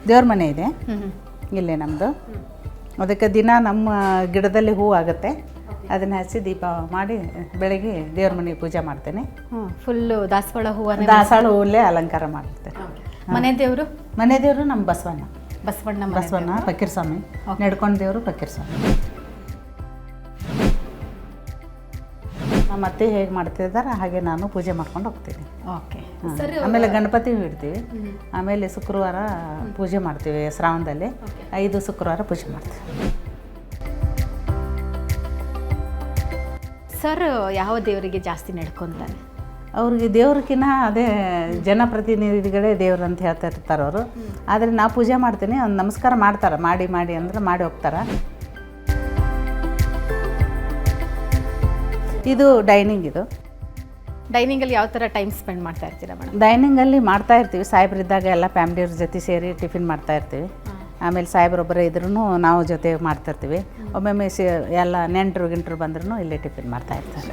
ದೇವ್ರ ಮನೆ ಇದೆ ಇಲ್ಲೇ ನಮ್ಮದು. ಅದಕ್ಕೆ ದಿನ ನಮ್ಮ ಗಿಡದಲ್ಲಿ ಹೂ ಆಗುತ್ತೆ, ಅದನ್ನು ಹಚ್ಚಿ ದೀಪ ಮಾಡಿ ಬೆಳಗ್ಗೆ ದೇವ್ರ ಮನೆಗೆ ಪೂಜೆ ಮಾಡ್ತೇನೆ. ಫುಲ್ಲು ದಾಸವಾಳ ಹೂವನ್ನ ದಾಸಾಳ ಹೂವಲ್ಲೇ ಅಲಂಕಾರ ಮಾಡ್ತೇನೆ. ಮನೆ ದೇವರು ಮನೆ ದೇವರು ನಮ್ಮ ಬಸವಣ್ಣ ಬಸವಣ್ಣ ಫಕೀರ್ ಸ್ವಾಮಿ, ನಡ್ಕೊಂಡು ದೇವರು ಫಕೀರ್ ಸ್ವಾಮಿ. ನಮ್ಮ ಅತ್ತೆ ಹೇಗೆ ಮಾಡ್ತಿದ್ದಾರೆ ಹಾಗೆ ನಾನು ಪೂಜೆ ಮಾಡ್ಕೊಂಡು ಹೋಗ್ತೀನಿ. ಓಕೆ. ಆಮೇಲೆ ಗಣಪತಿ ಇಡ್ತೀವಿ. ಆಮೇಲೆ ಶುಕ್ರವಾರ ಪೂಜೆ ಮಾಡ್ತೀವಿ, ಶ್ರಾವಣದಲ್ಲಿ 5 ಶುಕ್ರವಾರ ಪೂಜೆ ಮಾಡ್ತೀವಿ. ಸರ್ ಯಾವ ದೇವರಿಗೆ ಜಾಸ್ತಿ ನಡ್ಕೊತಾರೆ? ಅವ್ರಿಗೆ ದೇವ್ರಕ್ಕಿಂತ ಅದೇ ಜನಪ್ರತಿನಿಧಿಗಳೇ ದೇವ್ರು ಅಂತ ಹೇಳ್ತಾ ಇರ್ತಾರೆ ಅವರು. ಆದರೆ ನಾವು ಪೂಜೆ ಮಾಡ್ತೀನಿ, ಒಂದು ನಮಸ್ಕಾರ ಮಾಡ್ತಾರೆ, ಮಾಡಿ ಅಂದ್ರೆ ಮಾಡಿ ಹೋಗ್ತಾರೆ. ಇದು ಡೈನಿಂಗ್. ಇದು ಡೈನಿಂಗಲ್ಲಿ ಯಾವ ಥರ ಟೈಮ್ ಸ್ಪೆಂಡ್ ಮಾಡ್ತಾ ಇರ್ತೀರಾ ಮೇಡಮ್? ಡೈನಿಂಗಲ್ಲಿ ಮಾಡ್ತಾ ಇರ್ತೀವಿ, ಸಾಹೇಬ್ರಿದ್ದಾಗ ಎಲ್ಲ ಫ್ಯಾಮಿಲಿಯವ್ರ ಜೊತೆ ಸೇರಿ ಟಿಫಿನ್ ಮಾಡ್ತಾ ಇರ್ತೀವಿ. ಆಮೇಲೆ ಸಾಹೇಬ್ರೊಬ್ಬರೇ ಇದ್ರೂ ನಾವು ಜೊತೆ ಮಾಡ್ತಾಯಿರ್ತೀವಿ. ಒಮ್ಮೊಮ್ಮೆ ಎಲ್ಲ ನೆಂಟರು ಗಿಂಟರು ಬಂದ್ರೂ ಇಲ್ಲೇ ಟಿಫಿನ್ ಮಾಡ್ತಾ ಇರ್ತಾರೆ.